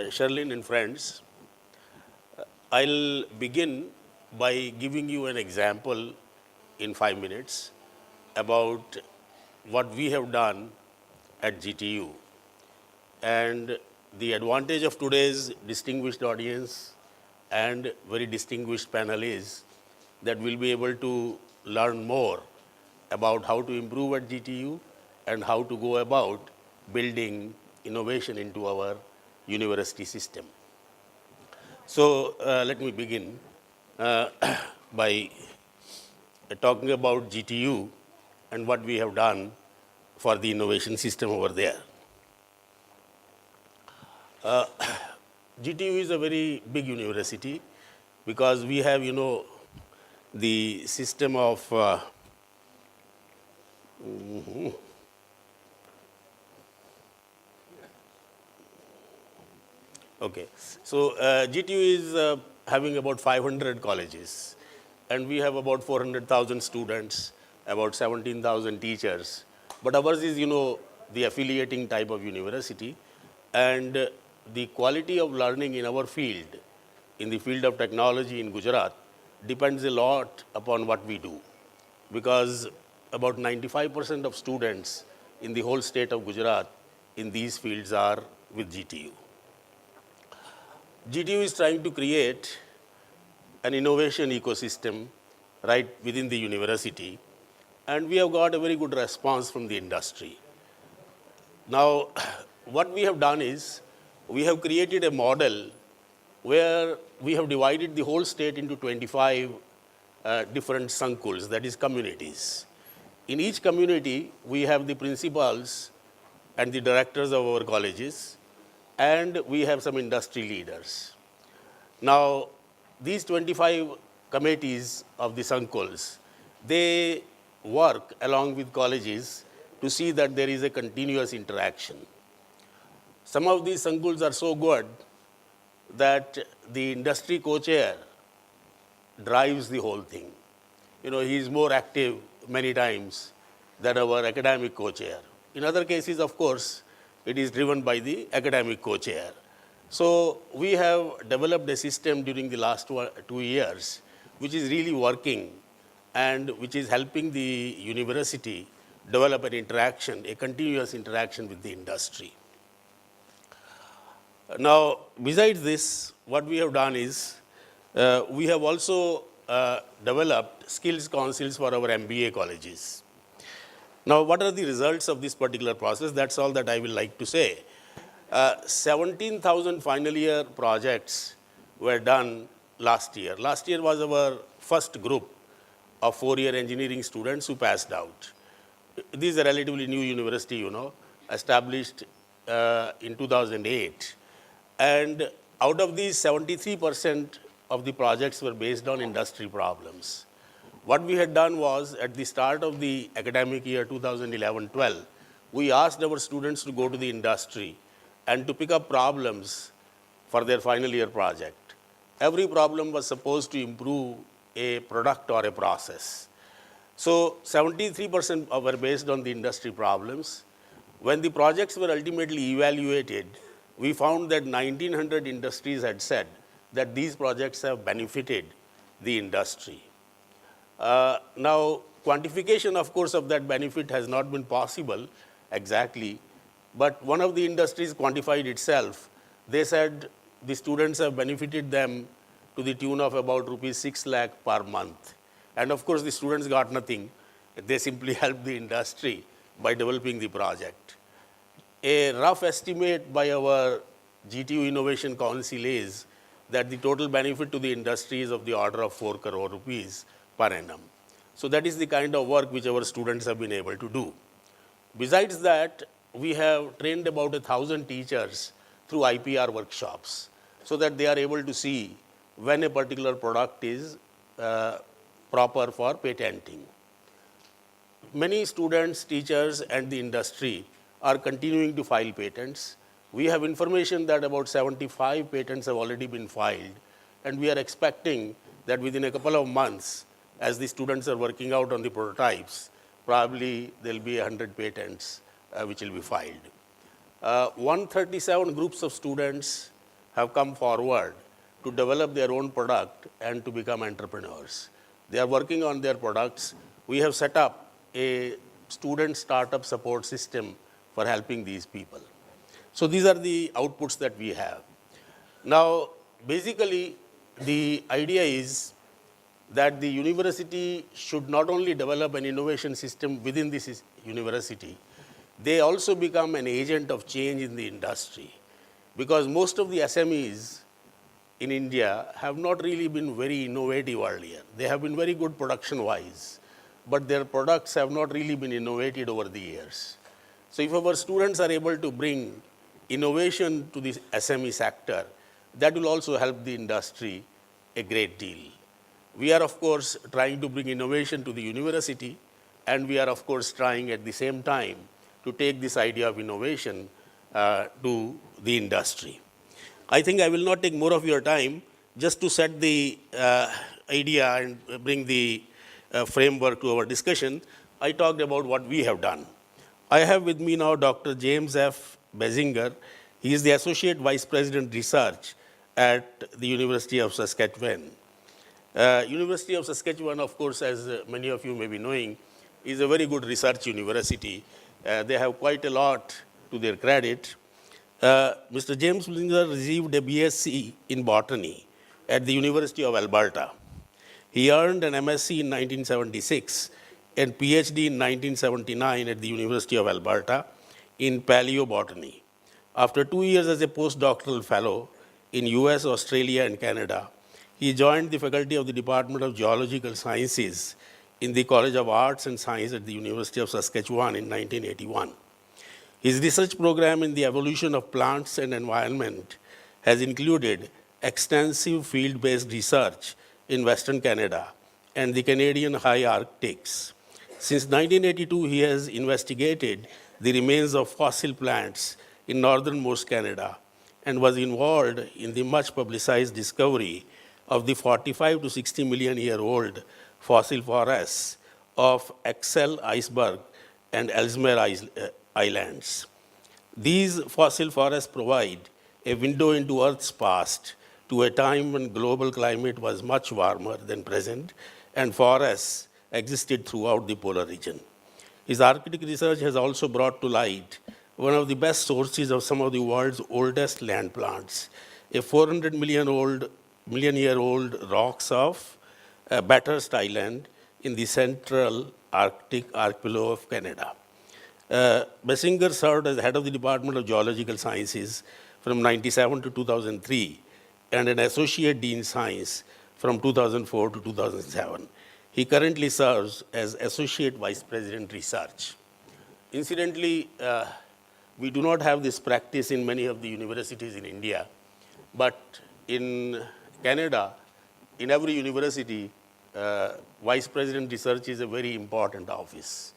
Sherlin and friends, I'll begin by giving you an example in 5 minutes about what we have done at GTU. And the advantage of today's distinguished audience and very distinguished panel is that we'll be able to learn more about how to improve at GTU and how to go about building innovation into our university system. So let me begin uh, by talking about GTU and what we have done for the innovation system over there. GTU is a very big university because we have, the system of okay. So GTU is having about 500 colleges, and we have about 400,000 students, about 17,000 teachers. But ours is, the affiliating type of university, and the quality of learning in our field, in the field of technology in Gujarat, depends a lot upon what we do, because about 95% of students in the whole state of Gujarat in these fields are with GTU. GTU is trying to create an innovation ecosystem right within the university, and we have got a very good response from the industry. Now, what we have done is we have created a model where we have divided the whole state into 25 different sankuls, that is communities. In each community, we have the principals and the directors of our colleges, and we have some industry leaders. Now, these 25 committees of the sankuls, they work along with colleges to see that there is a continuous interaction. Some of these sankuls are so good that the industry co-chair drives the whole thing. He is more active many times than our academic co-chair. In other cases, of course, it is driven by the academic co-chair. So we have developed a system during the last 2 years, which is really working and which is helping the university develop an interaction, a continuous interaction with the industry. Now, besides this, what we have done is we have also developed skills councils for our MBA colleges. Now, what are the results of this particular process? That's all that I will like to say. 17,000 final year projects were done last year. Last year was our first group of 4-year engineering students who passed out. This is a relatively new university, established in 2008. And out of these, 73% of the projects were based on industry problems. What we had done was, at the start of the academic year 2011-12, we asked our students to go to the industry and to pick up problems for their final year project. Every problem was supposed to improve a product or a process. So 73% were based on the industry problems. When the projects were ultimately evaluated, we found that 1,900 industries had said that these projects have benefited the industry. Now, quantification, of course, of that benefit has not been possible exactly, but one of the industries quantified itself. They said the students have benefited them to the tune of about rupees 6 lakh per month. And of course, the students got nothing. They simply helped the industry by developing the project. A rough estimate by our GTU Innovation Council is that the total benefit to the industry is of the order of 4 crore rupees per annum. So that is the kind of work which our students have been able to do. Besides that, we have trained about 1,000 teachers through IPR workshops so that they are able to see when a particular product is proper for patenting. Many students, teachers, and the industry are continuing to file patents. We have information that about 75 patents have already been filed, and we are expecting that within a couple of months, as the students are working out on the prototypes, probably there will be 100 patents which will be filed. 137 groups of students have come forward to develop their own product and to become entrepreneurs. They are working on their products. We have set up a student startup support system for helping these people. So these are the outputs that we have. Now, basically, the idea is that the university should not only develop an innovation system within this university, they also become an agent of change in the industry. Because most of the SMEs in India have not really been very innovative earlier. They have been very good production-wise, but their products have not really been innovated over the years. So if our students are able to bring innovation to the SME sector, that will also help the industry a great deal. We are, of course, trying to bring innovation to the university, and we are, of course, trying at the same time to take this idea of innovation to the industry. I think I will not take more of your time. Just to set the idea and bring the framework to our discussion, I talked about what we have done. I have with me now Dr. James F. Basinger. He is the Associate Vice President Research at the University of Saskatchewan. University of Saskatchewan, of course, as many of you may be knowing, is a very good research university. They have quite a lot to their credit. Mr. James Basinger received a BSc in botany at the University of Alberta. He earned an MSc in 1976 and PhD in 1979 at the University of Alberta in paleobotany. After 2 years as a postdoctoral fellow in US, Australia, and Canada, he joined the faculty of the Department of Geological Sciences in the College of Arts and Science at the University of Saskatchewan in 1981. His research program in the evolution of plants and environment has included extensive field-based research in Western Canada and the Canadian high Arctics. Since 1982, he has investigated the remains of fossil plants in northernmost Canada and was involved in the much publicized discovery of the 45 to 60 million year old fossil forests of Excel iceberg and Ellesmere Islands. These fossil forests provide a window into Earth's past to a time when global climate was much warmer than present and forests existed throughout the polar region. His Arctic research has also brought to light one of the best sources of some of the world's oldest land plants, a 400 million year old rocks of Bathurst Island in the central Arctic archipelago of Canada. Basinger served as head of the Department of Geological Sciences from 1997 to 2003 and an associate dean science from 2004 to 2007. He currently serves as associate vice president research. Incidentally, we do not have this practice in many of the universities in India, but in Canada, in every university, vice president research is a very important office.